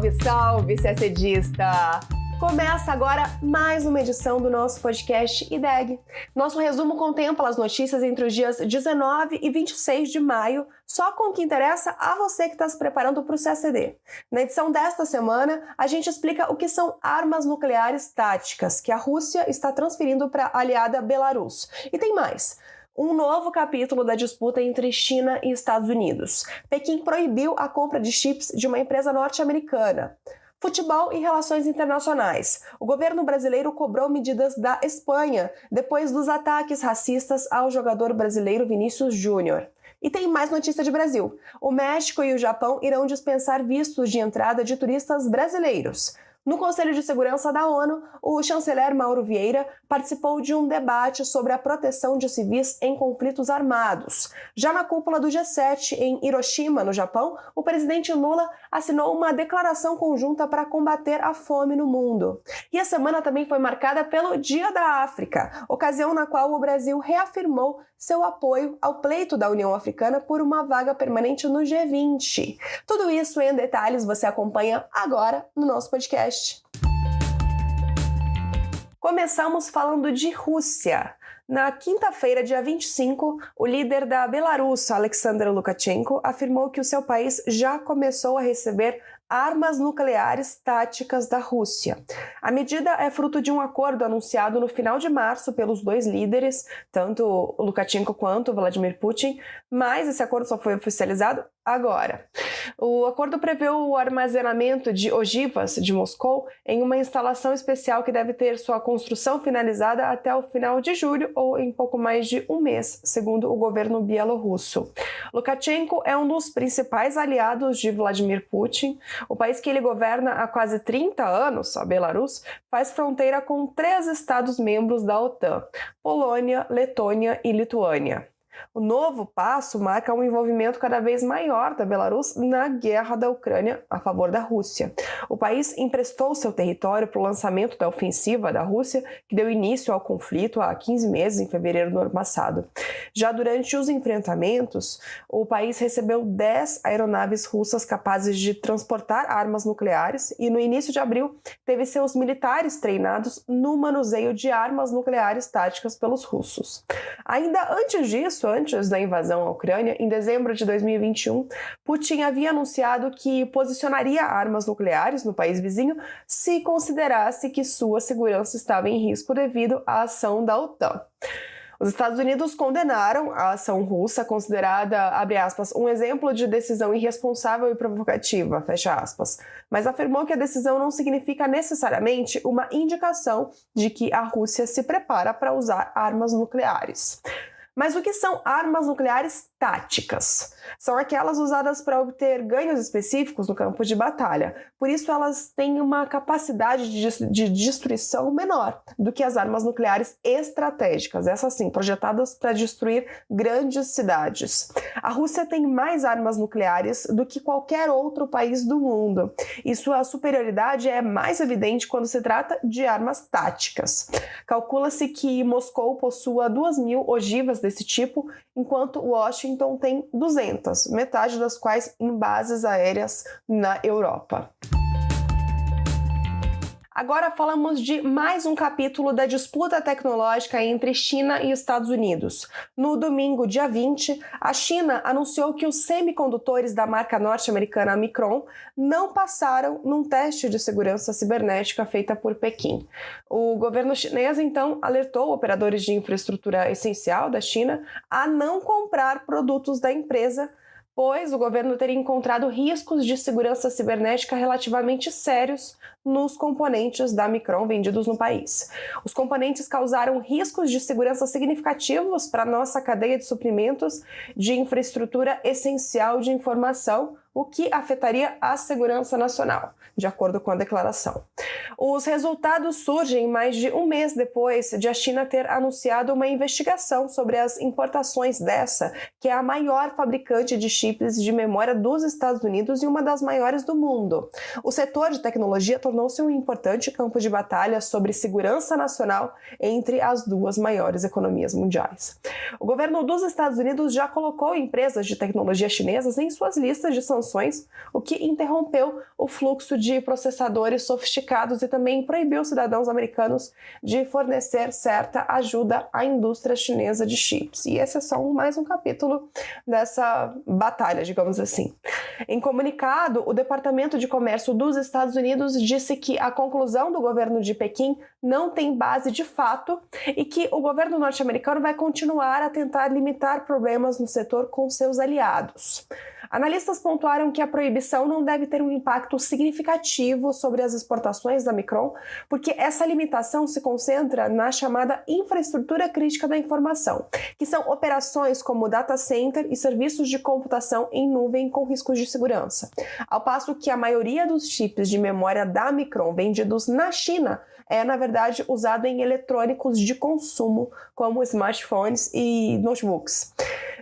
Salve, salve, CACDista! Começa agora mais uma edição do nosso podcast IDEG. Nosso resumo contempla as notícias entre os dias 19 e 26 de maio, só com o que interessa a você que está se preparando para o CACD. Na edição desta semana, a gente explica o que são armas nucleares táticas, que a Rússia está transferindo para a aliada Belarus. E tem mais. Um novo capítulo da disputa entre China e Estados Unidos. Pequim proibiu a compra de chips de uma empresa norte-americana. Futebol e relações internacionais. O governo brasileiro cobrou medidas da Espanha depois dos ataques racistas ao jogador brasileiro Vinícius Júnior. E tem mais notícia de Brasil. O México e o Japão irão dispensar vistos de entrada de turistas brasileiros. No Conselho de Segurança da ONU, o chanceler Mauro Vieira participou de um debate sobre a proteção de civis em conflitos armados. Já na cúpula do G7, em Hiroshima, no Japão, o presidente Lula assinou uma declaração conjunta para combater a fome no mundo. E a semana também foi marcada pelo Dia da África, ocasião na qual o Brasil reafirmou seu apoio ao pleito da União Africana por uma vaga permanente no G20. Tudo isso em detalhes você acompanha agora no nosso podcast. Começamos falando de Rússia. Na quinta-feira, dia 25, o líder da Belarus, Alexander Lukashenko, afirmou que o seu país já começou a receber armas nucleares táticas da Rússia. A medida é fruto de um acordo anunciado no final de março pelos dois líderes, tanto Lukashenko quanto Vladimir Putin, mas esse acordo só foi oficializado agora. O acordo prevê o armazenamento de ogivas de Moscou em uma instalação especial que deve ter sua construção finalizada até o final de julho ou em pouco mais de um mês, segundo o governo bielorrusso. Lukashenko é um dos principais aliados de Vladimir Putin. O país que ele governa há quase 30 anos, a Belarus, faz fronteira com 3 estados-membros da OTAN: Polônia, Letônia e Lituânia. O novo passo marca um envolvimento cada vez maior da Belarus na guerra da Ucrânia a favor da Rússia. O país emprestou seu território para o lançamento da ofensiva da Rússia, que deu início ao conflito há 15 meses, em fevereiro do ano passado. Já durante os enfrentamentos, o país recebeu 10 aeronaves russas capazes de transportar armas nucleares e, no início de abril, teve seus militares treinados no manuseio de armas nucleares táticas pelos russos. Ainda antes disso, antes da invasão à Ucrânia, em dezembro de 2021, Putin havia anunciado que posicionaria armas nucleares no país vizinho se considerasse que sua segurança estava em risco devido à ação da OTAN. Os Estados Unidos condenaram a ação russa, considerada, abre aspas, um exemplo de decisão irresponsável e provocativa, fecha aspas, mas afirmou que a decisão não significa necessariamente uma indicação de que a Rússia se prepara para usar armas nucleares. Mas o que são armas nucleares táticas? São aquelas usadas para obter ganhos específicos no campo de batalha. Por isso, elas têm uma capacidade de destruição menor do que as armas nucleares estratégicas, essas sim, projetadas para destruir grandes cidades. A Rússia tem mais armas nucleares do que qualquer outro país do mundo, e sua superioridade é mais evidente quando se trata de armas táticas. Calcula-se que Moscou possua 2.000 ogivas desse tipo, enquanto Washington tem 200, metade das quais em bases aéreas na Europa. Agora falamos de mais um capítulo da disputa tecnológica entre China e Estados Unidos. No domingo, dia 20, a China anunciou que os semicondutores da marca norte-americana Micron não passaram num teste de segurança cibernética feita por Pequim. O governo chinês, então, alertou operadores de infraestrutura essencial da China a não comprar produtos da empresa, pois o governo teria encontrado riscos de segurança cibernética relativamente sérios nos componentes da Micron vendidos no país. Os componentes causaram riscos de segurança significativos para a nossa cadeia de suprimentos de infraestrutura essencial de informação, o que afetaria a segurança nacional, de acordo com a declaração. Os resultados surgem mais de um mês depois de a China ter anunciado uma investigação sobre as importações dessa, que é a maior fabricante de chips de memória dos Estados Unidos e uma das maiores do mundo. O setor de tecnologia tornou-se um importante campo de batalha sobre segurança nacional entre as duas maiores economias mundiais. O governo dos Estados Unidos já colocou empresas de tecnologia chinesas em suas listas de sanções sanções, o que interrompeu o fluxo de processadores sofisticados e também proibiu cidadãos americanos de fornecer certa ajuda à indústria chinesa de chips. E esse é só mais um capítulo dessa batalha, digamos assim. Em comunicado, o Departamento de Comércio dos Estados Unidos disse que a conclusão do governo de Pequim não tem base de fato e que o governo norte-americano vai continuar a tentar limitar problemas no setor com seus aliados. Analistas pontuaram que a proibição não deve ter um impacto significativo sobre as exportações da Micron, porque essa limitação se concentra na chamada infraestrutura crítica da informação, que são operações como data center e serviços de computação em nuvem com riscos de segurança. Ao passo que a maioria dos chips de memória da Micron vendidos na China é, na verdade, usado em eletrônicos de consumo, como smartphones e notebooks.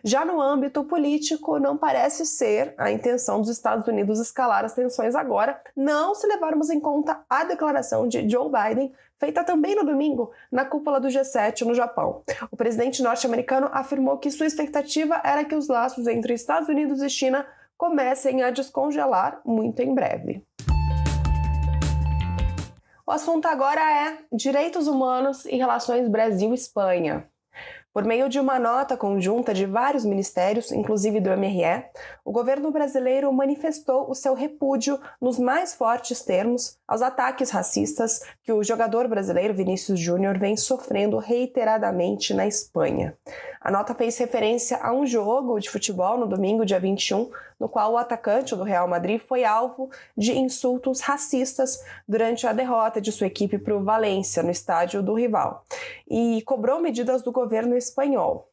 Já no âmbito político, não parece ser a intenção dos Estados Unidos escalar as tensões agora, não se levarmos em conta a declaração de Joe Biden, feita também no domingo, na cúpula do G7 no Japão. O presidente norte-americano afirmou que sua expectativa era que os laços entre Estados Unidos e China comecem a descongelar muito em breve. O assunto agora é direitos humanos e relações Brasil-Espanha. Por meio de uma nota conjunta de vários ministérios, inclusive do MRE, o governo brasileiro manifestou o seu repúdio nos mais fortes termos aos ataques racistas que o jogador brasileiro Vinícius Júnior vem sofrendo reiteradamente na Espanha. A nota fez referência a um jogo de futebol no domingo, dia 21, no qual o atacante do Real Madrid foi alvo de insultos racistas durante a derrota de sua equipe para o Valência, no estádio do rival, e cobrou medidas do governo espanhol.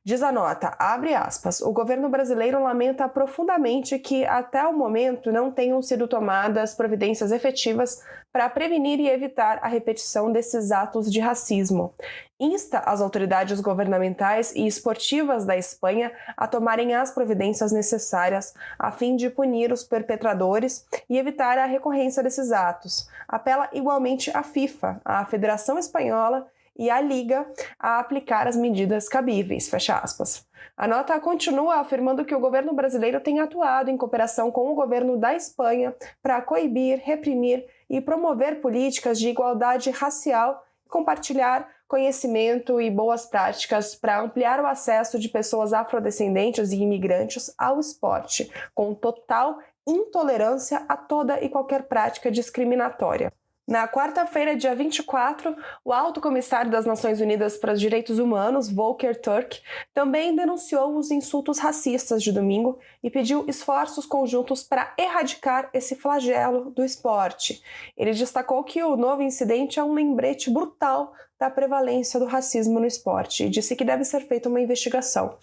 Diz a nota, abre aspas, o governo brasileiro lamenta profundamente que até o momento não tenham sido tomadas providências efetivas para prevenir e evitar a repetição desses atos de racismo. Insta as autoridades governamentais e esportivas da Espanha a tomarem as providências necessárias a fim de punir os perpetradores e evitar a recorrência desses atos. Apela igualmente à FIFA, à Federação Espanhola e a Liga a aplicar as medidas cabíveis, fecha aspas. A nota continua afirmando que o governo brasileiro tem atuado em cooperação com o governo da Espanha para coibir, reprimir e promover políticas de igualdade racial e compartilhar conhecimento e boas práticas para ampliar o acesso de pessoas afrodescendentes e imigrantes ao esporte, com total intolerância a toda e qualquer prática discriminatória. Na quarta-feira, dia 24, o Alto Comissário das Nações Unidas para os Direitos Humanos, Volker Turk, também denunciou os insultos racistas de domingo e pediu esforços conjuntos para erradicar esse flagelo do esporte. Ele destacou que o novo incidente é um lembrete brutal da prevalência do racismo no esporte e disse que deve ser feita uma investigação.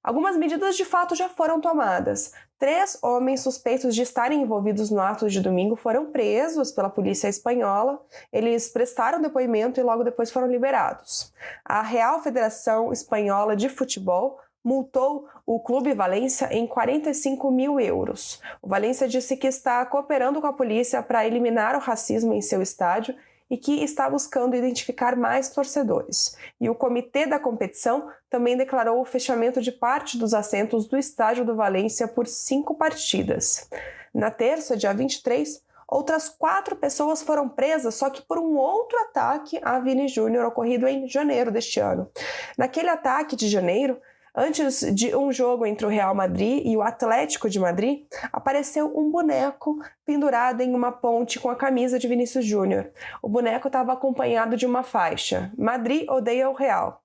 Algumas medidas de fato já foram tomadas. 3 homens suspeitos de estarem envolvidos no ato de domingo foram presos pela polícia espanhola. Eles prestaram depoimento e logo depois foram liberados. A Real Federação Espanhola de Futebol multou o Clube Valência em 45 mil euros. O Valência disse que está cooperando com a polícia para eliminar o racismo em seu estádio e que está buscando identificar mais torcedores. E o comitê da competição também declarou o fechamento de parte dos assentos do estádio do Valência por 5 partidas. Na terça, dia 23, outras 4 pessoas foram presas, só que por um outro ataque a Vini Júnior ocorrido em janeiro deste ano. Naquele ataque de janeiro, antes de um jogo entre o Real Madrid e o Atlético de Madrid, apareceu um boneco pendurado em uma ponte com a camisa de Vinícius Júnior. O boneco estava acompanhado de uma faixa: Madrid odeia o Real.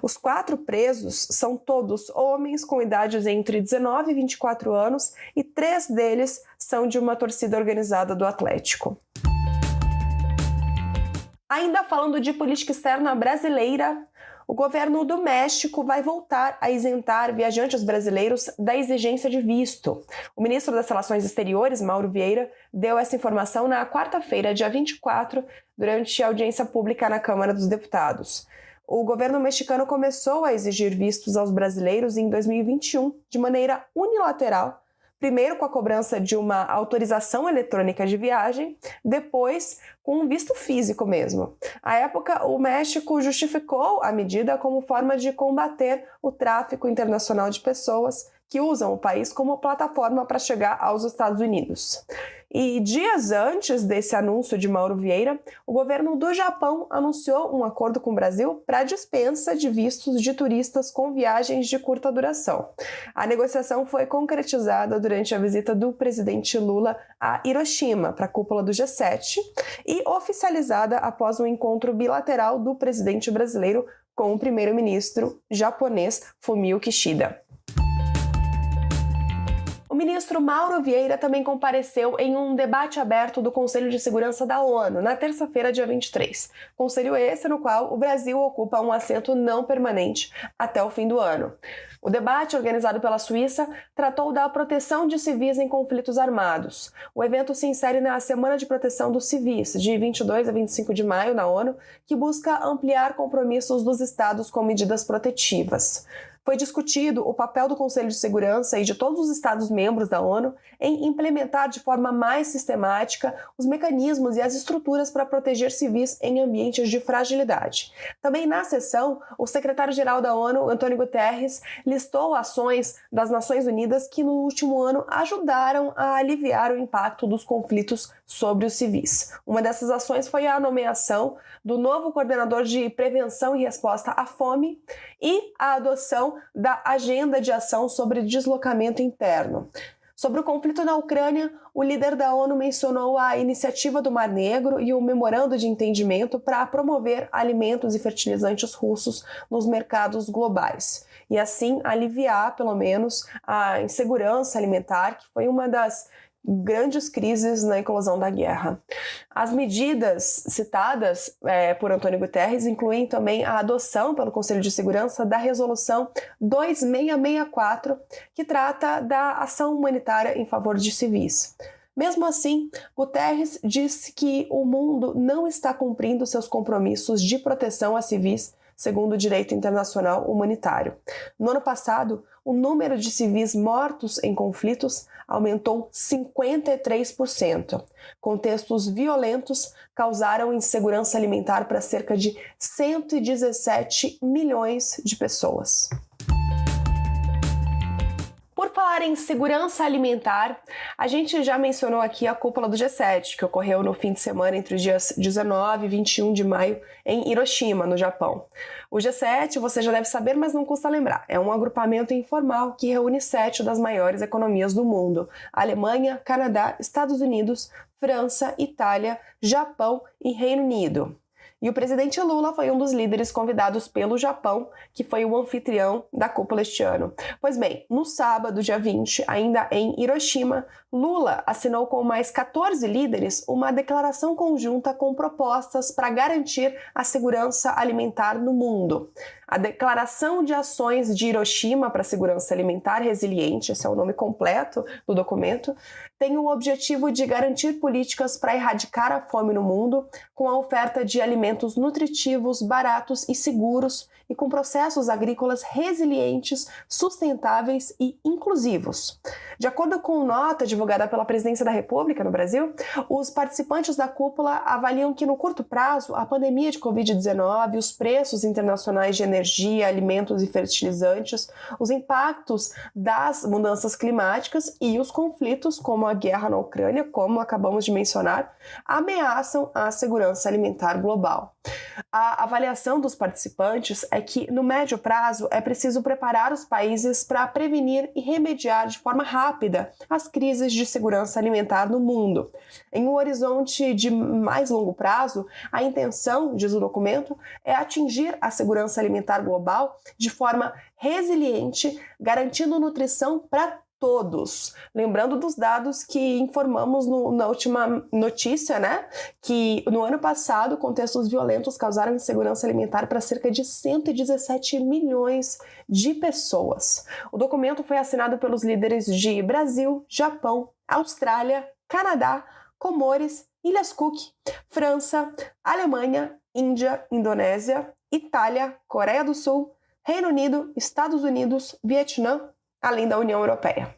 Os 4 presos são todos homens com idades entre 19 e 24 anos e 3 deles são de uma torcida organizada do Atlético. Ainda falando de política externa brasileira, o governo do México vai voltar a isentar viajantes brasileiros da exigência de visto. O ministro das Relações Exteriores, Mauro Vieira, deu essa informação na quarta-feira, dia 24, durante a audiência pública na Câmara dos Deputados. O governo mexicano começou a exigir vistos aos brasileiros em 2021, de maneira unilateral, primeiro com a cobrança de uma autorização eletrônica de viagem, depois com um visto físico mesmo. À época, o México justificou a medida como forma de combater o tráfico internacional de pessoas, que usam o país como plataforma para chegar aos Estados Unidos. E dias antes desse anúncio de Mauro Vieira, o governo do Japão anunciou um acordo com o Brasil para a dispensa de vistos de turistas com viagens de curta duração. A negociação foi concretizada durante a visita do presidente Lula a Hiroshima, para a cúpula do G7, e oficializada após um encontro bilateral do presidente brasileiro com o primeiro-ministro japonês Fumio Kishida. O ministro Mauro Vieira também compareceu em um debate aberto do Conselho de Segurança da ONU, na terça-feira, dia 23. Conselho esse no qual o Brasil ocupa um assento não permanente até o fim do ano. O debate, organizado pela Suíça, tratou da proteção de civis em conflitos armados. O evento se insere na Semana de Proteção dos Civis, de 22 a 25 de maio, na ONU, que busca ampliar compromissos dos estados com medidas protetivas. Foi discutido o papel do Conselho de Segurança e de todos os Estados-membros da ONU em implementar de forma mais sistemática os mecanismos e as estruturas para proteger civis em ambientes de fragilidade. Também na sessão, o secretário-geral da ONU, Antônio Guterres, listou ações das Nações Unidas que no último ano ajudaram a aliviar o impacto dos conflitos sobre os civis. Uma dessas ações foi a nomeação do novo coordenador de prevenção e resposta à fome e a adoção da Agenda de Ação sobre Deslocamento Interno. Sobre o conflito na Ucrânia, o líder da ONU mencionou a iniciativa do Mar Negro e o memorando de entendimento para promover alimentos e fertilizantes russos nos mercados globais e assim aliviar, pelo menos, a insegurança alimentar, que foi uma das grandes crises na eclosão da guerra. As medidas citadas por Antônio Guterres incluem também a adoção pelo Conselho de Segurança da Resolução 2664, que trata da ação humanitária em favor de civis. Mesmo assim, Guterres disse que o mundo não está cumprindo seus compromissos de proteção a civis segundo o direito internacional humanitário. No ano passado, o número de civis mortos em conflitos aumentou 53%. Contextos violentos causaram insegurança alimentar para cerca de 117 milhões de pessoas. Por falar em segurança alimentar, a gente já mencionou aqui a cúpula do G7, que ocorreu no fim de semana entre os dias 19 e 21 de maio em Hiroshima, no Japão. O G7, você já deve saber, mas não custa lembrar, é um agrupamento informal que reúne 7 das maiores economias do mundo: Alemanha, Canadá, Estados Unidos, França, Itália, Japão e Reino Unido. E o presidente Lula foi um dos líderes convidados pelo Japão, que foi o anfitrião da cúpula este ano. Pois bem, no sábado, dia 20, ainda em Hiroshima, Lula assinou com mais 14 líderes uma declaração conjunta com propostas para garantir a segurança alimentar no mundo. A Declaração de Ações de Hiroshima para a Segurança Alimentar Resiliente, esse é o nome completo do documento, tem o objetivo de garantir políticas para erradicar a fome no mundo, com a oferta de alimentos nutritivos, baratos e seguros, e com processos agrícolas resilientes, sustentáveis e inclusivos. De acordo com nota divulgada pela Presidência da República no Brasil, os participantes da cúpula avaliam que no curto prazo a pandemia de Covid-19, os preços internacionais de energia, alimentos e fertilizantes, os impactos das mudanças climáticas e os conflitos como a guerra na Ucrânia, como acabamos de mencionar, ameaçam a segurança alimentar global. A avaliação dos participantes é que, no médio prazo, é preciso preparar os países para prevenir e remediar de forma rápida as crises de segurança alimentar no mundo. Em um horizonte de mais longo prazo, a intenção, diz o documento, é atingir a segurança alimentar global de forma resiliente, garantindo nutrição para todos. Lembrando dos dados que informamos na última notícia, né? Que no ano passado, contextos violentos causaram insegurança alimentar para cerca de 117 milhões de pessoas. O documento foi assinado pelos líderes de Brasil, Japão, Austrália, Canadá, Comores, Ilhas Cook, França, Alemanha, Índia, Indonésia, Itália, Coreia do Sul, Reino Unido, Estados Unidos, Vietnã, além da União Europeia.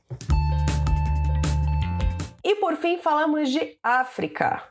E por fim falamos de África.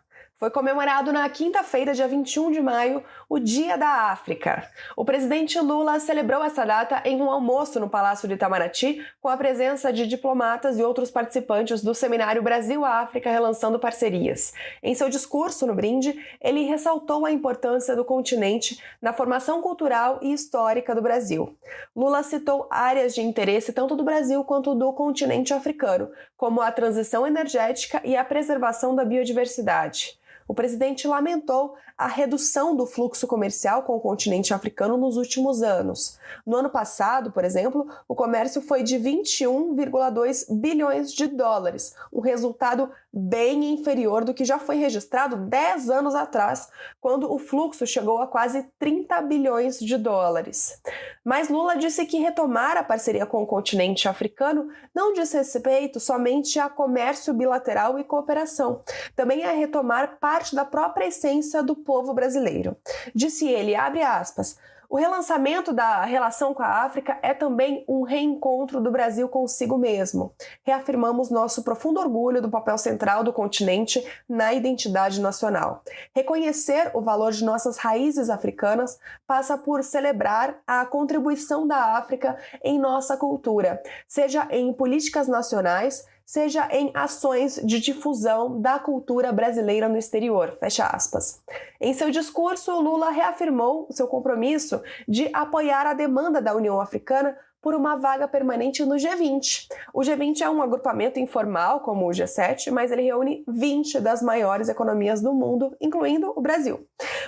Foi comemorado na quinta-feira, dia 21 de maio, o Dia da África. O presidente Lula celebrou essa data em um almoço no Palácio de Itamaraty, com a presença de diplomatas e outros participantes do seminário Brasil-África Relançando Parcerias. Em seu discurso no brinde, ele ressaltou a importância do continente na formação cultural e histórica do Brasil. Lula citou áreas de interesse tanto do Brasil quanto do continente africano, como a transição energética e a preservação da biodiversidade. O presidente lamentou a redução do fluxo comercial com o continente africano nos últimos anos. No ano passado, por exemplo, o comércio foi de 21,2 bilhões de dólares, um resultado bem inferior do que já foi registrado 10 anos atrás, quando o fluxo chegou a quase 30 bilhões de dólares. Mas Lula disse que retomar a parceria com o continente africano não diz respeito somente a comércio bilateral e cooperação, também é retomar parte da própria essência do povo brasileiro. Disse ele, abre aspas, o relançamento da relação com a África é também um reencontro do Brasil consigo mesmo. Reafirmamos nosso profundo orgulho do papel central do continente na identidade nacional. Reconhecer o valor de nossas raízes africanas passa por celebrar a contribuição da África em nossa cultura, seja em políticas nacionais, seja em ações de difusão da cultura brasileira no exterior, fecha aspas. Em seu discurso, Lula reafirmou seu compromisso de apoiar a demanda da União Africana por uma vaga permanente no G20. O G20 é um agrupamento informal, como o G7, mas ele reúne 20 das maiores economias do mundo, incluindo o Brasil.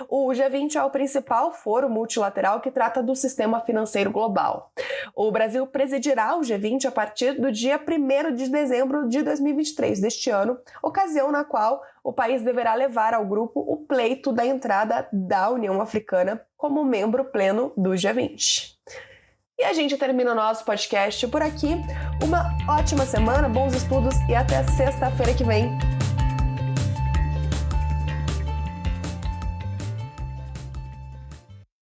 O G20 é o principal foro multilateral que trata do sistema financeiro global. O Brasil presidirá o G20 a partir do dia 1º de dezembro de 2023 deste ano, ocasião na qual o país deverá levar ao grupo o pleito da entrada da União Africana como membro pleno do G20. E a gente termina o nosso podcast por aqui. Uma ótima semana, bons estudos e até sexta-feira que vem.